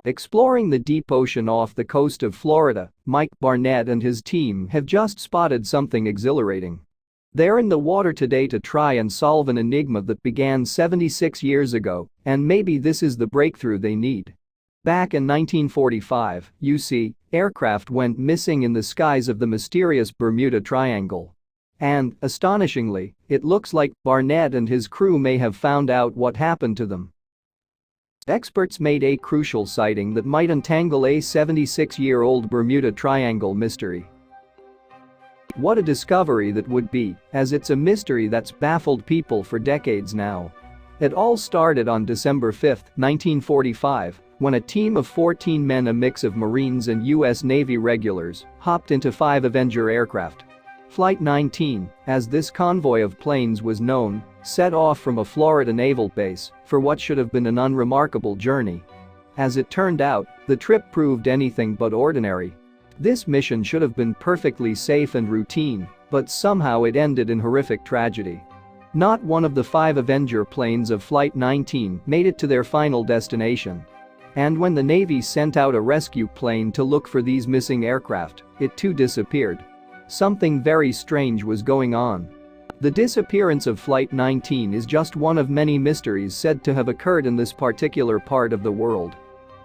Exploring the deep ocean off the coast of Florida, Mike Barnette and his team have just spotted something exhilarating. They're in the water today to try and solve an enigma that began 76 years ago, and maybe this is the breakthrough they need. Back in 1945, aircraft went missing in the skies of the mysterious Bermuda Triangle. And, astonishingly, it looks like Barnette and his crew may have found out what happened to them. Experts made a crucial sighting that might untangle a 76-year-old Bermuda Triangle mystery. What a discovery that would be, as it's a mystery that's baffled people for decades now. It all started on December 5, 1945, when a team of 14 men, a mix of Marines and U.S. Navy regulars, hopped into 5 Avenger aircraft. Flight 19, as this convoy of planes was known, set off from a Florida naval base for what should have been an unremarkable journey. As it turned out, the trip proved anything but ordinary. This mission should have been perfectly safe and routine, but somehow it ended in horrific tragedy. Not one of the 5 Avenger planes of Flight 19 made it to their final destination. And when the Navy sent out a rescue plane to look for these missing aircraft, it too disappeared. Something very strange was going on. The disappearance of Flight 19 is just one of many mysteries said to have occurred in this particular part of the world.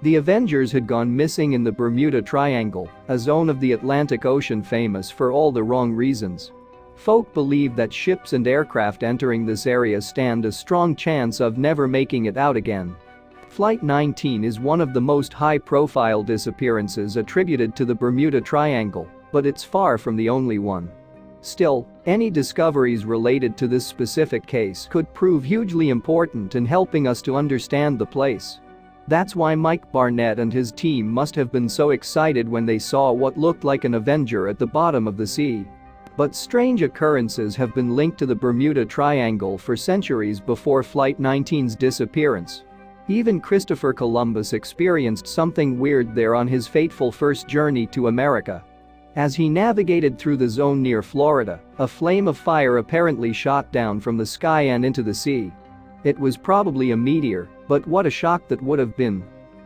The Avengers had gone missing in the Bermuda Triangle, a zone of the Atlantic Ocean famous for all the wrong reasons. Folk believe that ships and aircraft entering this area stand a strong chance of never making it out again. Flight 19 is one of the most high-profile disappearances attributed to the Bermuda Triangle, but it's far from the only one. Still, any discoveries related to this specific case could prove hugely important in helping us to understand the place. That's why Mike Barnette and his team must have been so excited when they saw what looked like an Avenger at the bottom of the sea. But strange occurrences have been linked to the Bermuda Triangle for centuries before Flight 19's disappearance. Even Christopher Columbus experienced something weird there on his fateful first journey to America. As he navigated through the zone near Florida, a flame of fire apparently shot down from the sky and into the sea. It was probably a meteor, but what a shock that would have been.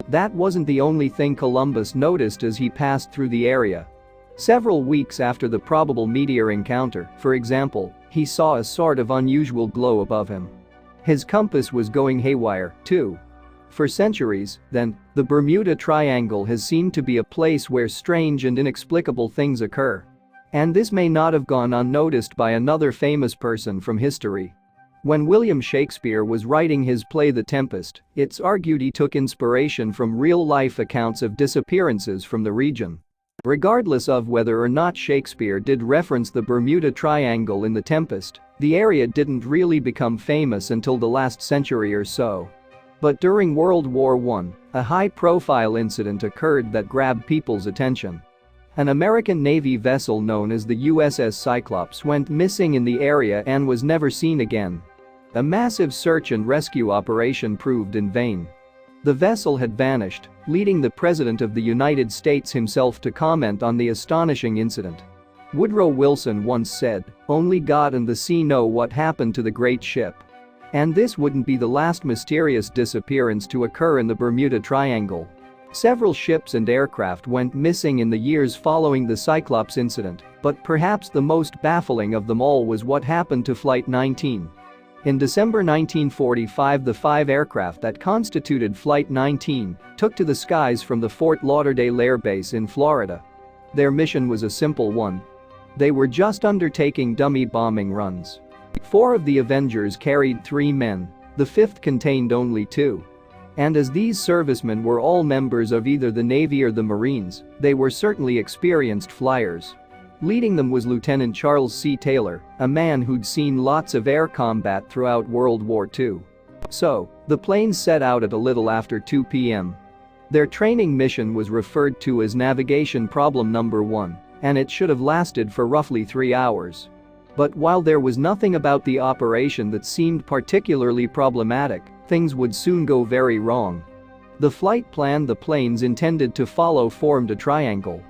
That wasn't the only thing Columbus noticed as he passed through the area. Several weeks after the probable meteor encounter, for example, he saw a sort of unusual glow above him. His compass was going haywire, too. For centuries, then, the Bermuda Triangle has seemed to be a place where strange and inexplicable things occur. And this may not have gone unnoticed by another famous person from history. When William Shakespeare was writing his play The Tempest, it's argued he took inspiration from real-life accounts of disappearances from the region. Regardless of whether or not Shakespeare did reference the Bermuda Triangle in The Tempest, the area didn't really become famous until the last century or so. But during World War I, a high-profile incident occurred that grabbed people's attention. An American Navy vessel known as the USS Cyclops went missing in the area and was never seen again. A massive search and rescue operation proved in vain. The vessel had vanished, leading the President of the United States himself to comment on the astonishing incident. Woodrow Wilson once said, "Only God and the sea know what happened to the great ship." And this wouldn't be the last mysterious disappearance to occur in the Bermuda Triangle. Several ships and aircraft went missing in the years following the Cyclops incident, but perhaps the most baffling of them all was what happened to Flight 19. In December 1945, the 5 aircraft that constituted Flight 19 took to the skies from the Fort Lauderdale Air Base in Florida. Their mission was a simple one. They were just undertaking dummy bombing runs. 4 of the Avengers carried 3 men, the 5th contained only 2. And as these servicemen were all members of either the Navy or the Marines, they were certainly experienced flyers. Leading them was Lieutenant Charles C. Taylor, a man who'd seen lots of air combat throughout World War II. So, the planes set out at a little after 2 p.m. Their training mission was referred to as Navigation Problem Number 1, and it should have lasted for roughly 3 hours. But while there was nothing about the operation that seemed particularly problematic, things would soon go very wrong. The flight plan the planes intended to follow formed a triangle.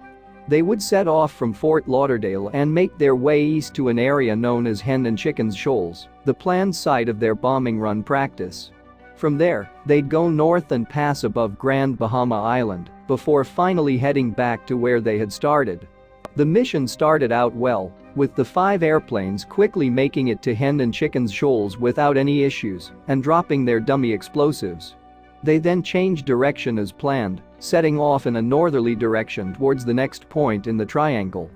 They would set off from Fort Lauderdale and make their way east to an area known as Hen and Chickens Shoals, the planned site of their bombing run practice. From there, they'd go north and pass above Grand Bahama Island before finally heading back to where they had started. The mission started out well, with the 5 airplanes quickly making it to Hen and Chickens Shoals without any issues and dropping their dummy explosives. They then changed direction as planned, setting off in a northerly direction towards the next point in the triangle.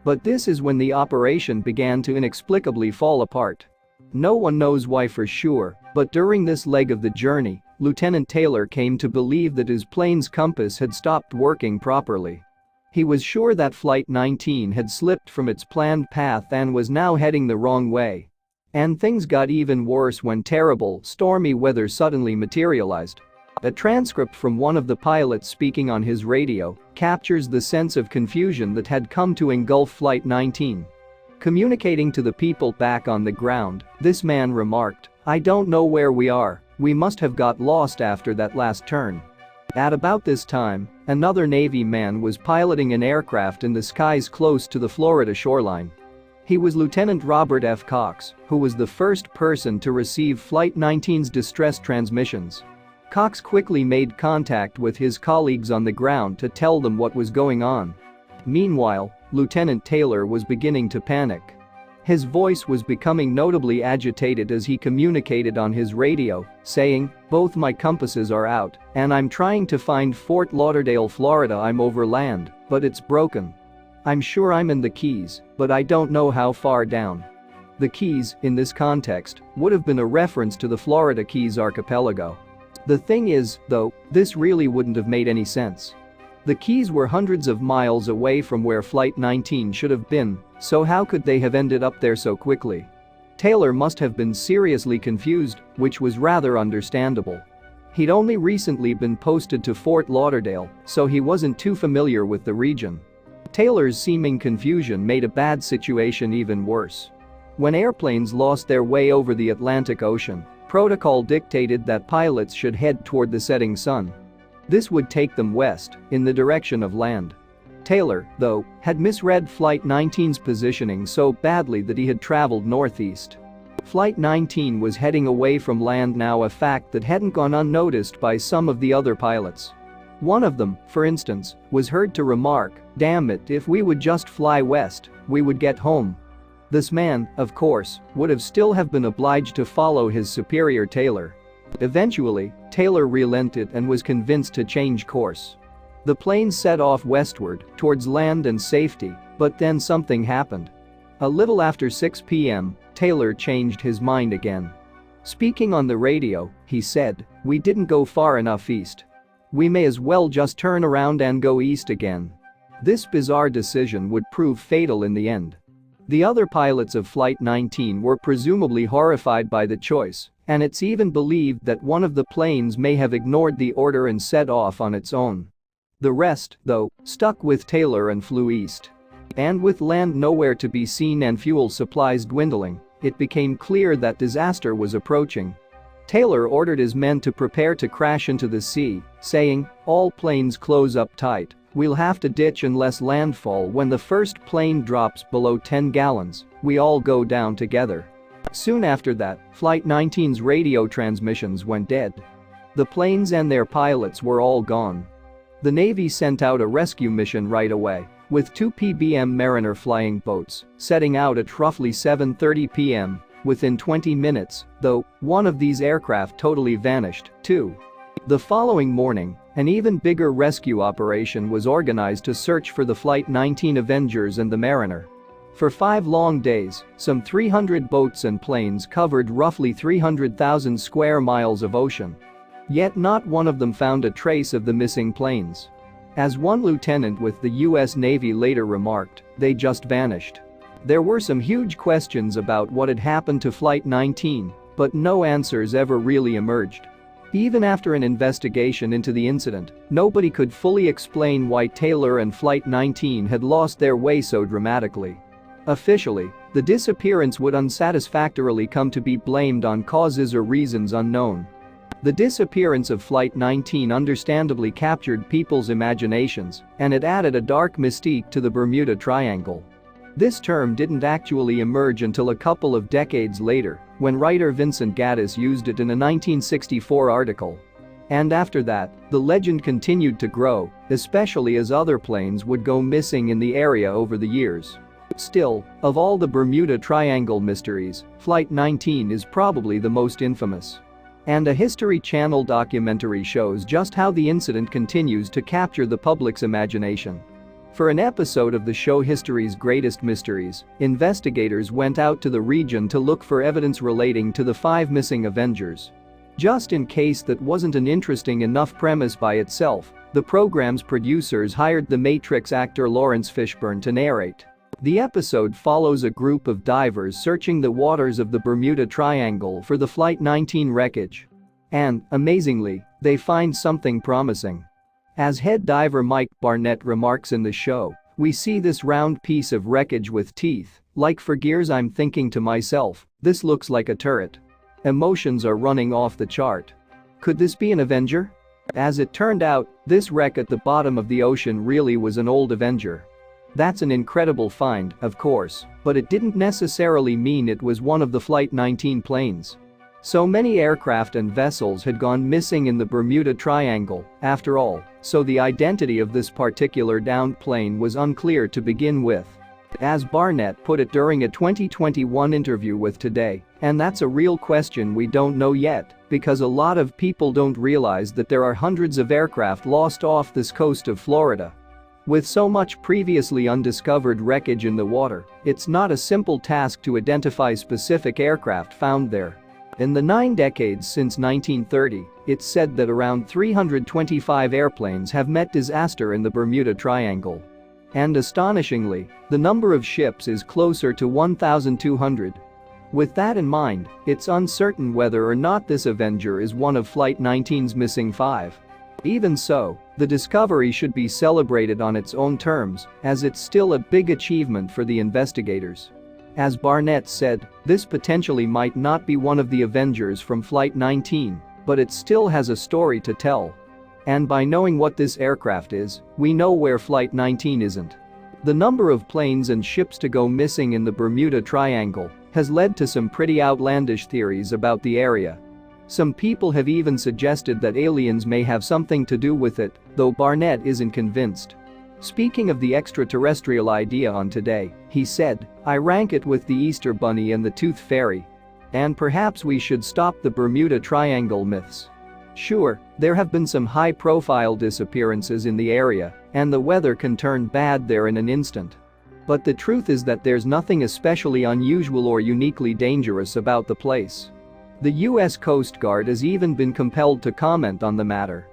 But this is when the operation began to inexplicably fall apart. No one knows why for sure, but during this leg of the journey, Lieutenant Taylor came to believe that his plane's compass had stopped working properly. He was sure that Flight 19 had slipped from its planned path and was now heading the wrong way. And things got even worse when terrible, stormy weather suddenly materialized. A transcript from one of the pilots speaking on his radio captures the sense of confusion that had come to engulf Flight 19. Communicating to the people back on the ground, this man remarked, "I don't know where we are, we must have got lost after that last turn." At about this time, another Navy man was piloting an aircraft in the skies close to the Florida shoreline. He was Lieutenant Robert F. Cox, who was the first person to receive Flight 19's distress transmissions. Cox quickly made contact with his colleagues on the ground to tell them what was going on. Meanwhile, Lieutenant Taylor was beginning to panic. His voice was becoming notably agitated as he communicated on his radio, saying, "Both my compasses are out, and I'm trying to find Fort Lauderdale, Florida. I'm over land, but it's broken. I'm sure I'm in the Keys, but I don't know how far down." The Keys, in this context, would have been a reference to the Florida Keys archipelago. The thing is, though, this really wouldn't have made any sense. The Keys were hundreds of miles away from where Flight 19 should have been, so how could they have ended up there so quickly? Taylor must have been seriously confused, which was rather understandable. He'd only recently been posted to Fort Lauderdale, so he wasn't too familiar with the region. Taylor's seeming confusion made a bad situation even worse. When airplanes lost their way over the Atlantic Ocean, protocol dictated that pilots should head toward the setting sun. This would take them west, in the direction of land. Taylor, though, had misread Flight 19's positioning so badly that he had traveled northeast. Flight 19 was heading away from land, now a fact that hadn't gone unnoticed by some of the other pilots. One of them, for instance, was heard to remark, "Damn it, if we would just fly west, we would get home." This man, of course, would have still have been obliged to follow his superior Taylor. Eventually, Taylor relented and was convinced to change course. The plane set off westward, towards land and safety, but then something happened. A little after 6 p.m., Taylor changed his mind again. Speaking on the radio, he said, "We didn't go far enough east. We may as well just turn around and go east again." This bizarre decision would prove fatal in the end. The other pilots of Flight 19 were presumably horrified by the choice, and it's even believed that one of the planes may have ignored the order and set off on its own. The rest, though, stuck with Taylor and flew east. And with land nowhere to be seen and fuel supplies dwindling, it became clear that disaster was approaching. Taylor ordered his men to prepare to crash into the sea, saying, "All planes close up tight. We'll have to ditch unless landfall. When the first plane drops below 10 gallons, we all go down together." Soon after that, Flight 19's radio transmissions went dead. The planes and their pilots were all gone. The Navy sent out a rescue mission right away, with 2 PBM Mariner flying boats setting out at roughly 7:30 p.m. Within 20 minutes, though, one of these aircraft totally vanished, too. The following morning, an even bigger rescue operation was organized to search for the Flight 19 Avengers and the Mariner. For 5 long days, some 300 boats and planes covered roughly 300,000 square miles of ocean. Yet not one of them found a trace of the missing planes. As one lieutenant with the US Navy later remarked, "They just vanished." There were some huge questions about what had happened to Flight 19, but no answers ever really emerged. Even after an investigation into the incident, nobody could fully explain why Taylor and Flight 19 had lost their way so dramatically. Officially, the disappearance would unsatisfactorily come to be blamed on causes or reasons unknown. The disappearance of Flight 19 understandably captured people's imaginations, and it added a dark mystique to the Bermuda Triangle. This term didn't actually emerge until a couple of decades later, when writer Vincent Gaddis used it in a 1964 article. And after that, the legend continued to grow, especially as other planes would go missing in the area over the years. Still, of all the Bermuda Triangle mysteries, Flight 19 is probably the most infamous. And a History Channel documentary shows just how the incident continues to capture the public's imagination. For an episode of the show History's Greatest Mysteries, investigators went out to the region to look for evidence relating to the 5 missing Avengers. Just in case that wasn't an interesting enough premise by itself, the program's producers hired the Matrix actor Lawrence Fishburne to narrate. The episode follows a group of divers searching the waters of the Bermuda Triangle for the Flight 19 wreckage. And, amazingly, they find something promising. As head diver Mike Barnette remarks in the show, "We see this round piece of wreckage with teeth, like for gears. I'm thinking to myself, this looks like a turret. Emotions are running off the chart. Could this be an Avenger?" As it turned out, this wreck at the bottom of the ocean really was an old Avenger. That's an incredible find, of course, but it didn't necessarily mean it was one of the Flight 19 planes. So many aircraft and vessels had gone missing in the Bermuda Triangle, after all, so the identity of this particular downed plane was unclear to begin with. As Barnette put it during a 2021 interview with Today, and that's a real question we don't know yet, because a lot of people don't realize that there are hundreds of aircraft lost off this coast of Florida. With so much previously undiscovered wreckage in the water, it's not a simple task to identify specific aircraft found there. In the 9 decades since 1930, it's said that around 325 airplanes have met disaster in the Bermuda Triangle. And astonishingly, the number of ships is closer to 1,200. With that in mind, it's uncertain whether or not this Avenger is one of Flight 19's missing 5. Even so, the discovery should be celebrated on its own terms, as it's still a big achievement for the investigators. As Barnette said, this potentially might not be one of the Avengers from Flight 19, but it still has a story to tell. And by knowing what this aircraft is, we know where Flight 19 isn't. The number of planes and ships to go missing in the Bermuda Triangle has led to some pretty outlandish theories about the area. Some people have even suggested that aliens may have something to do with it, though Barnette isn't convinced. Speaking of the extraterrestrial idea on Today, he said, "I rank it with the Easter Bunny and the Tooth Fairy. And perhaps we should stop the Bermuda Triangle myths. Sure, there have been some high-profile disappearances in the area, and the weather can turn bad there in an instant. But the truth is that there's nothing especially unusual or uniquely dangerous about the place." The U.S. Coast Guard has even been compelled to comment on the matter.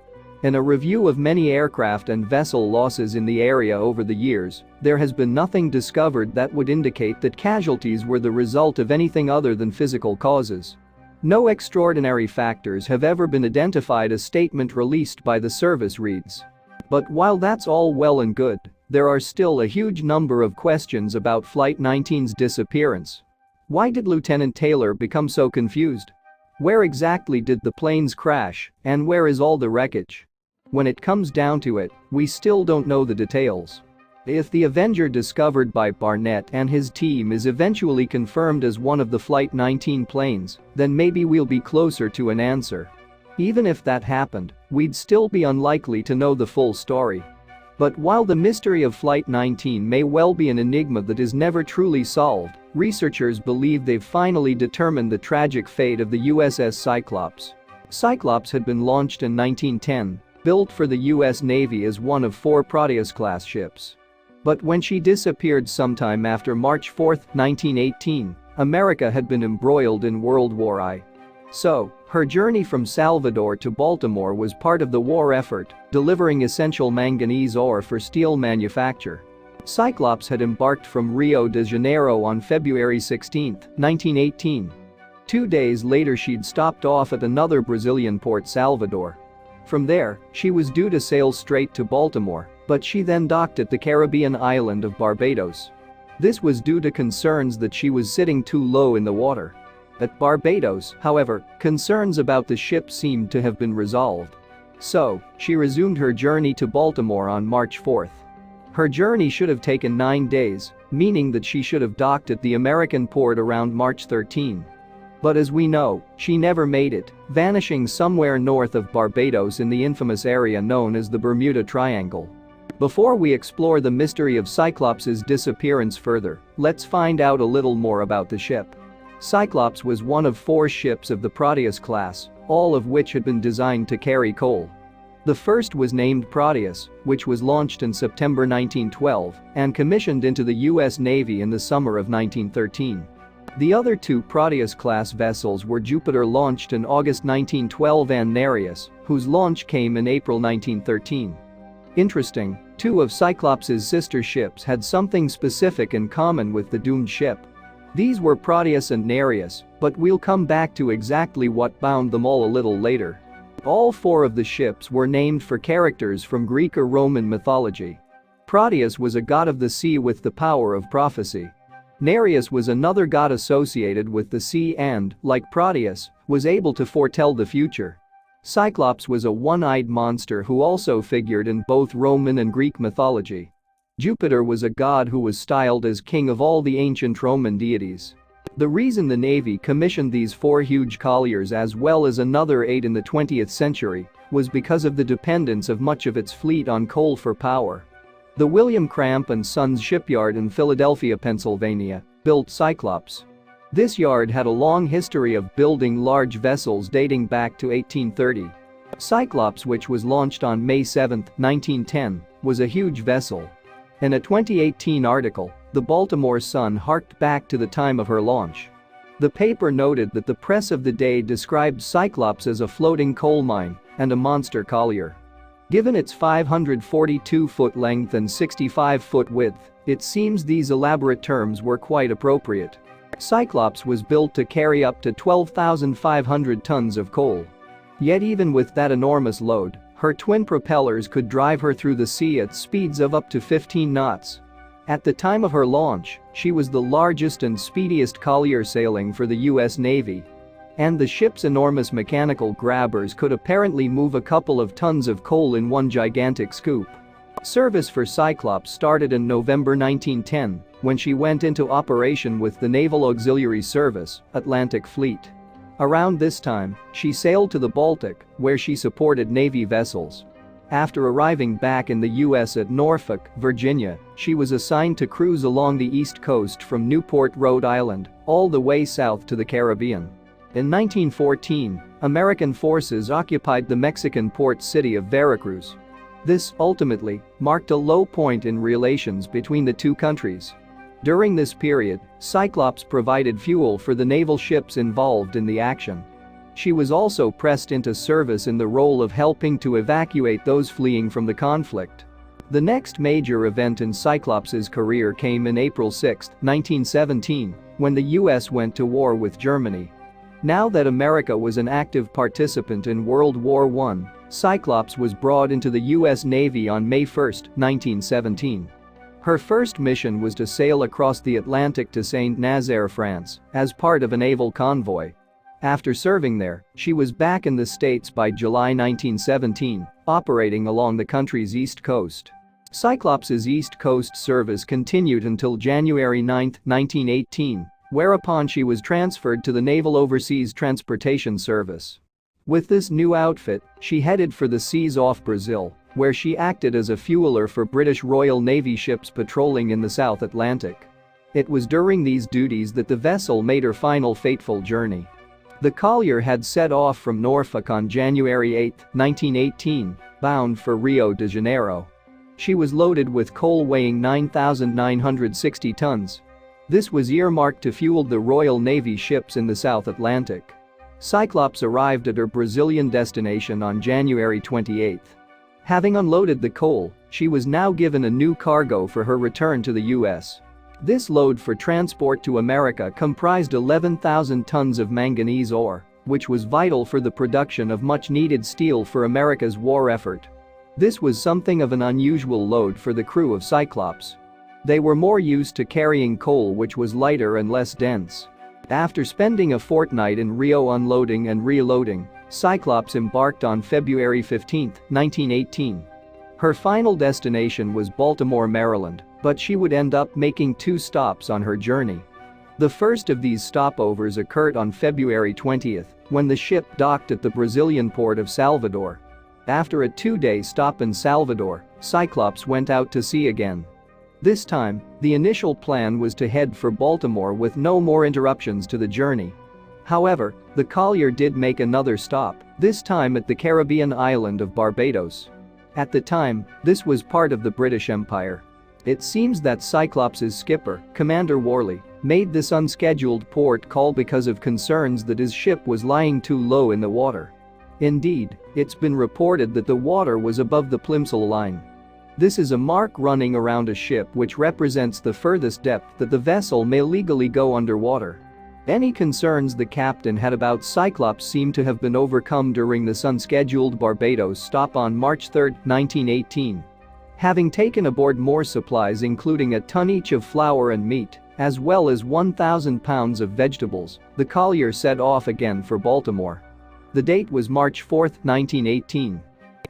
In a review of many aircraft and vessel losses in the area over the years, there has been nothing discovered that would indicate that casualties were the result of anything other than physical causes. No extraordinary factors have ever been identified, a statement released by the service reads. But while that's all well and good, there are still a huge number of questions about Flight 19's disappearance. Why did Lieutenant Taylor become so confused? Where exactly did the planes crash, and where is all the wreckage? When it comes down to it, we still don't know the details. If the Avenger discovered by Barnette and his team is eventually confirmed as one of the Flight 19 planes, then maybe we'll be closer to an answer. Even if that happened, we'd still be unlikely to know the full story. But while the mystery of Flight 19 may well be an enigma that is never truly solved, researchers believe they've finally determined the tragic fate of the USS Cyclops. Cyclops had been launched in 1910, built for the US Navy as one of 4 Proteus-class ships. But when she disappeared sometime after March 4, 1918, America had been embroiled in World War I. So, her journey from Salvador to Baltimore was part of the war effort, delivering essential manganese ore for steel manufacture. Cyclops had embarked from Rio de Janeiro on February 16, 1918. 2 days later she'd stopped off at another Brazilian port, Salvador. From there, she was due to sail straight to Baltimore, but she then docked at the Caribbean island of Barbados. This was due to concerns that she was sitting too low in the water. At Barbados, however, concerns about the ship seemed to have been resolved. So, she resumed her journey to Baltimore on March 4. Her journey should have taken 9 days, meaning that she should have docked at the American port around March 13. But as we know, she never made it, vanishing somewhere north of Barbados in the infamous area known as the Bermuda Triangle. Before we explore the mystery of Cyclops' disappearance further, let's find out a little more about the ship. Cyclops was one of 4 ships of the Proteus class, all of which had been designed to carry coal. The first was named Proteus, which was launched in September 1912 and commissioned into the U.S. Navy in the summer of 1913. The other 2 Proteus-class vessels were Jupiter, launched in August 1912, and Nereus, whose launch came in April 1913. Interesting, 2 of Cyclops' sister ships had something specific in common with the doomed ship. These were Proteus and Nereus, but we'll come back to exactly what bound them all a little later. All 4 of the ships were named for characters from Greek or Roman mythology. Proteus was a god of the sea with the power of prophecy. Nereus was another god associated with the sea and, like Proteus, was able to foretell the future. Cyclops was a one-eyed monster who also figured in both Roman and Greek mythology. Jupiter was a god who was styled as king of all the ancient Roman deities. The reason the Navy commissioned these 4 huge colliers as well as another 8 in the 20th century was because of the dependence of much of its fleet on coal for power. The William Cramp and Sons shipyard in Philadelphia, Pennsylvania, built Cyclops. This yard had a long history of building large vessels dating back to 1830. Cyclops, which was launched on May 7, 1910, was a huge vessel. In a 2018 article, the Baltimore Sun harked back to the time of her launch. The paper noted that the press of the day described Cyclops as a floating coal mine and a monster collier. Given its 542-foot length and 65-foot width, it seems these elaborate terms were quite appropriate. Cyclops was built to carry up to 12,500 tons of coal. Yet even with that enormous load, her twin propellers could drive her through the sea at speeds of up to 15 knots. At the time of her launch, she was the largest and speediest collier sailing for the U.S. Navy. And the ship's enormous mechanical grabbers could apparently move a couple of tons of coal in one gigantic scoop. Service for Cyclops started in November 1910 when she went into operation with the Naval Auxiliary Service, Atlantic Fleet. Around this time, she sailed to the Baltic, where she supported Navy vessels. After arriving back in the U.S. at Norfolk, Virginia, she was assigned to cruise along the East Coast from Newport, Rhode Island, all the way south to the Caribbean. In 1914, American forces occupied the Mexican port city of Veracruz. This, ultimately, marked a low point in relations between the 2 countries. During this period, Cyclops provided fuel for the naval ships involved in the action. She was also pressed into service in the role of helping to evacuate those fleeing from the conflict. The next major event in Cyclops' career came in April 6, 1917, when the US went to war with Germany. Now that America was an active participant in World War I, Cyclops was brought into the U.S. Navy on May 1, 1917. Her first mission was to sail across the Atlantic to Saint-Nazaire, France, as part of a naval convoy. After serving there, she was back in the States by July 1917, operating along the country's east coast. Cyclops' East Coast service continued until January 9, 1918, whereupon she was transferred to the Naval Overseas Transportation Service. With this new outfit, she headed for the seas off Brazil, where she acted as a fueler for British Royal Navy ships patrolling in the South Atlantic. It was during these duties that the vessel made her final fateful journey. The collier had set off from Norfolk on January 8, 1918, bound for Rio de Janeiro. She was loaded with coal weighing 9,960 tons. This was earmarked to fuel the Royal Navy ships in the South Atlantic. Cyclops arrived at her Brazilian destination on January 28. Having unloaded the coal, she was now given a new cargo for her return to the U.S. This load for transport to America comprised 11,000 tons of manganese ore, which was vital for the production of much-needed steel for America's war effort. This was something of an unusual load for the crew of Cyclops. They were more used to carrying coal, which was lighter and less dense. After spending a fortnight in Rio unloading and reloading, Cyclops embarked on February 15, 1918. Her final destination was Baltimore, Maryland, but she would end up making 2 stops on her journey. The first of these stopovers occurred on February 20th, when the ship docked at the Brazilian port of Salvador. After a 2-day stop in Salvador, Cyclops went out to sea again. This time, the initial plan was to head for Baltimore with no more interruptions to the journey. However, the collier did make another stop, this time at the Caribbean island of Barbados. At the time, this was part of the British Empire. It seems that Cyclops's skipper, Commander Worley, made this unscheduled port call because of concerns that his ship was lying too low in the water. Indeed, it's been reported that the water was above the plimsoll line. This is a mark running around a ship which represents the furthest depth that the vessel may legally go underwater. Any concerns the captain had about Cyclops seem to have been overcome during this unscheduled Barbados stop on March 3, 1918. Having taken aboard more supplies including a ton each of flour and meat, as well as 1,000 pounds of vegetables, the collier set off again for Baltimore. The date was March 4, 1918.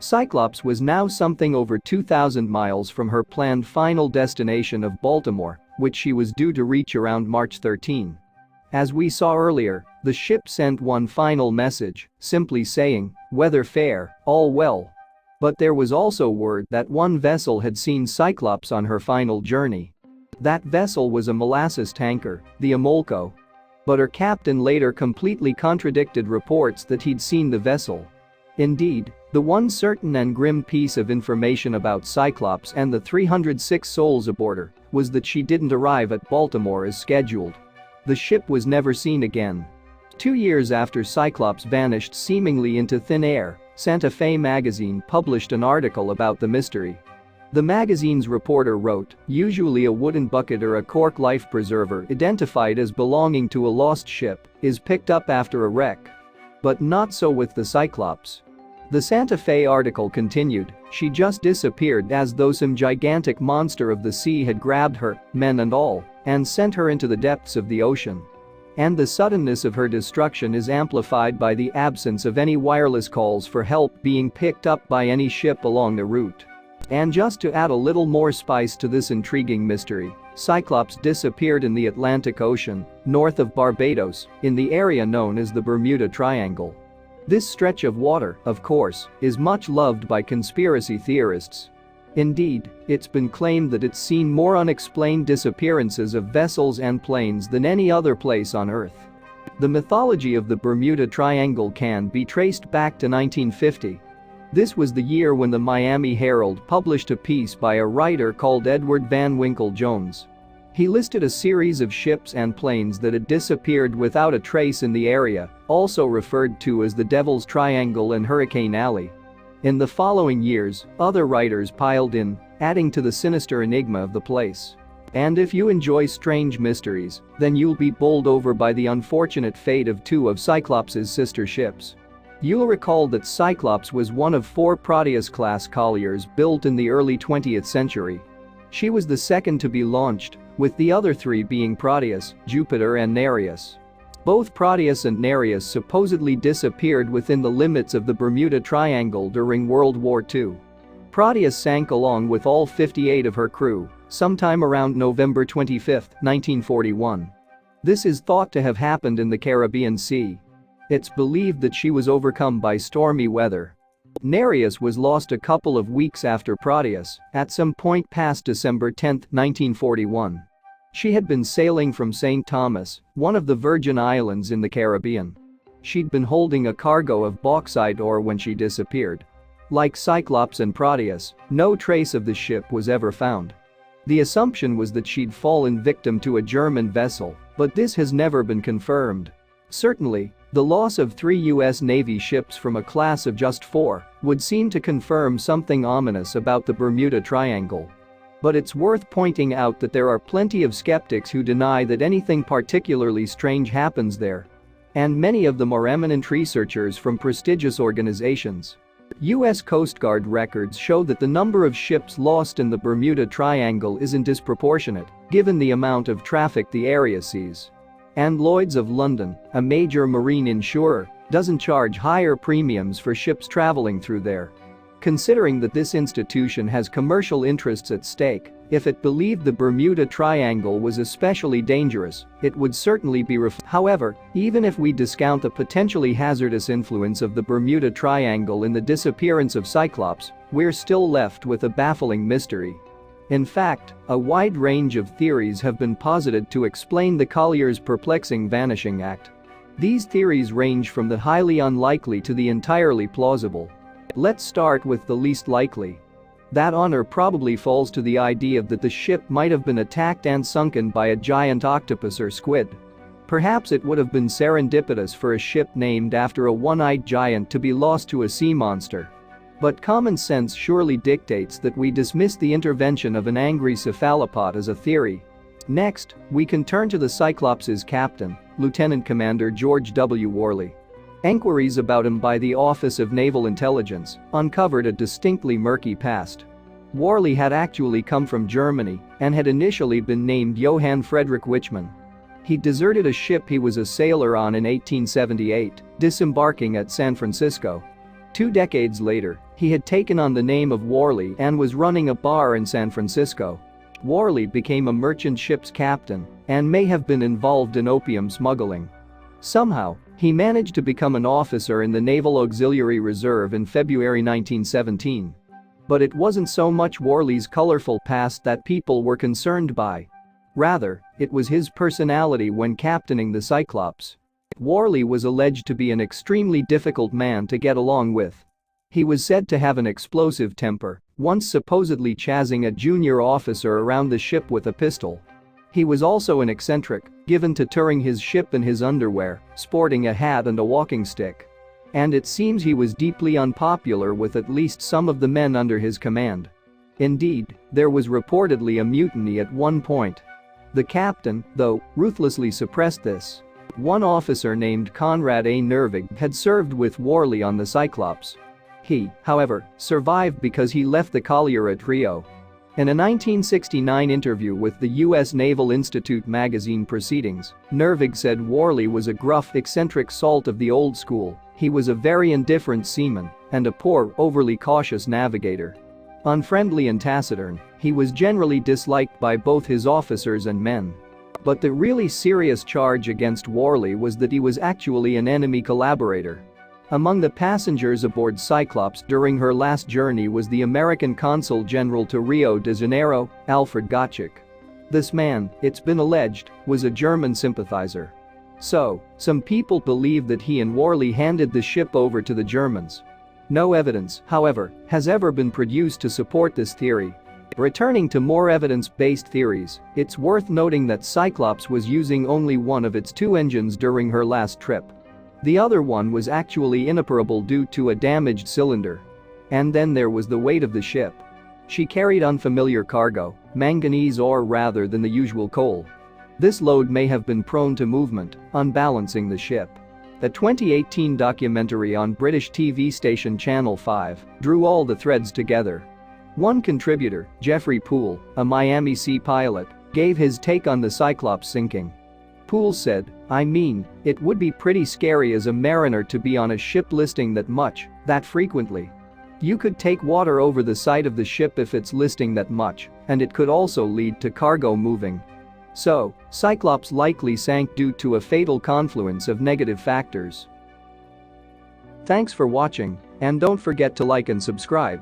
Cyclops was now something over 2,000 miles from her planned final destination of Baltimore, which she was due to reach around March 13. As we saw earlier, the ship sent one final message, simply saying, "Weather fair, all well." But there was also word that one vessel had seen Cyclops on her final journey. That vessel was a molasses tanker, the Amolco. But her captain later completely contradicted reports that he'd seen the vessel. Indeed, the one certain and grim piece of information about Cyclops and the 306 souls aboard her was that she didn't arrive at Baltimore as scheduled. The ship was never seen again. 2 years after Cyclops vanished seemingly into thin air, Santa Fe magazine published an article about the mystery. The magazine's reporter wrote, "Usually a wooden bucket or a cork life preserver identified as belonging to a lost ship is picked up after a wreck. But not so with the Cyclops." The Santa Fe article continued, "She just disappeared as though some gigantic monster of the sea had grabbed her, men and all, and sent her into the depths of the ocean. And the suddenness of her destruction is amplified by the absence of any wireless calls for help being picked up by any ship along the route." And just to add a little more spice to this intriguing mystery, Cyclops disappeared in the Atlantic Ocean, north of Barbados, in the area known as the Bermuda Triangle. This stretch of water, of course, is much loved by conspiracy theorists. Indeed, it's been claimed that it's seen more unexplained disappearances of vessels and planes than any other place on Earth. The mythology of the Bermuda Triangle can be traced back to 1950. This was the year when the Miami Herald published a piece by a writer called Edward Van Winkle Jones. He listed a series of ships and planes that had disappeared without a trace in the area, also referred to as the Devil's Triangle and Hurricane Alley. In the following years, other writers piled in, adding to the sinister enigma of the place. And if you enjoy strange mysteries, then you'll be bowled over by the unfortunate fate of 2 of Cyclops' sister ships. You'll recall that Cyclops was one of 4 Proteus-class colliers built in the early 20th century. She was the second to be launched, with the other 3 being Proteus, Jupiter and Nereus. Both Proteus and Nereus supposedly disappeared within the limits of the Bermuda Triangle during World War II. Proteus sank along with all 58 of her crew, sometime around November 25, 1941. This is thought to have happened in the Caribbean Sea. It's believed that she was overcome by stormy weather. Nereus was lost a couple of weeks after Proteus, at some point past December 10, 1941. She had been sailing from St. Thomas, one of the Virgin Islands in the Caribbean. She'd been holding a cargo of bauxite ore when she disappeared. Like Cyclops and Proteus, no trace of the ship was ever found. The assumption was that she'd fallen victim to a German vessel, but this has never been confirmed. Certainly, the loss of 3 U.S. Navy ships from a class of just 4 would seem to confirm something ominous about the Bermuda Triangle. But it's worth pointing out that there are plenty of skeptics who deny that anything particularly strange happens there. And many of them are eminent researchers from prestigious organizations. U.S. Coast Guard records show that the number of ships lost in the Bermuda Triangle isn't disproportionate, given the amount of traffic the area sees. And Lloyd's of London, a major marine insurer, doesn't charge higher premiums for ships traveling through there. Considering that this institution has commercial interests at stake, if it believed the Bermuda Triangle was especially dangerous, it would certainly be However, even if we discount the potentially hazardous influence of the Bermuda Triangle in the disappearance of Cyclops, we're still left with a baffling mystery. In fact, a wide range of theories have been posited to explain the Collier's perplexing vanishing act. These theories range from the highly unlikely to the entirely plausible. Let's start with the least likely. That honor probably falls to the idea that the ship might have been attacked and sunken by a giant octopus or squid. Perhaps it would have been serendipitous for a ship named after a one-eyed giant to be lost to a sea monster. But common sense surely dictates that we dismiss the intervention of an angry cephalopod as a theory. Next, we can turn to the Cyclops' captain, Lieutenant Commander George W. Worley. Enquiries about him by the Office of Naval Intelligence uncovered a distinctly murky past. Worley had actually come from Germany and had initially been named Johann Friedrich Wichmann. He deserted a ship he was a sailor on in 1878, disembarking at San Francisco. 2 decades later, he had taken on the name of Worley and was running a bar in San Francisco. Worley became a merchant ship's captain and may have been involved in opium smuggling. Somehow, he managed to become an officer in the Naval Auxiliary Reserve in February 1917. But it wasn't so much Worley's colorful past that people were concerned by. Rather, it was his personality when captaining the Cyclops. Worley was alleged to be an extremely difficult man to get along with. He was said to have an explosive temper, once supposedly chasing a junior officer around the ship with a pistol. He was also an eccentric, given to touring his ship in his underwear, sporting a hat and a walking stick. And it seems he was deeply unpopular with at least some of the men under his command. Indeed, there was reportedly a mutiny at one point. The captain, though, ruthlessly suppressed this. One officer named Conrad A. Nervig had served with Worley on the Cyclops. He, however, survived because he left the Collier at Rio. In a 1969 interview with the U.S. Naval Institute magazine Proceedings, Nervig said Worley was a gruff, eccentric salt of the old school, he was a very indifferent seaman, and a poor, overly cautious navigator. Unfriendly and taciturn, he was generally disliked by both his officers and men. But the really serious charge against Worley was that he was actually an enemy collaborator. Among the passengers aboard Cyclops during her last journey was the American Consul General to Rio de Janeiro, Alfred Gottschalk. This man, it's been alleged, was a German sympathizer. So, some people believe that he and Worley handed the ship over to the Germans. No evidence, however, has ever been produced to support this theory. Returning to more evidence-based theories, it's worth noting that Cyclops was using only one of its 2 engines during her last trip. The other one was actually inoperable due to a damaged cylinder. And then there was the weight of the ship. She carried unfamiliar cargo, manganese ore rather than the usual coal. This load may have been prone to movement, unbalancing the ship. A 2018 documentary on British TV station Channel 5 drew all the threads together. One contributor, Jeffrey Poole, a Miami Sea pilot, gave his take on the Cyclops sinking. Poole said, "I mean, it would be pretty scary as a mariner to be on a ship listing that much, that frequently. You could take water over the side of the ship if it's listing that much, and it could also lead to cargo moving. So, Cyclops likely sank due to a fatal confluence of negative factors." Thanks for watching, and don't forget to like and subscribe.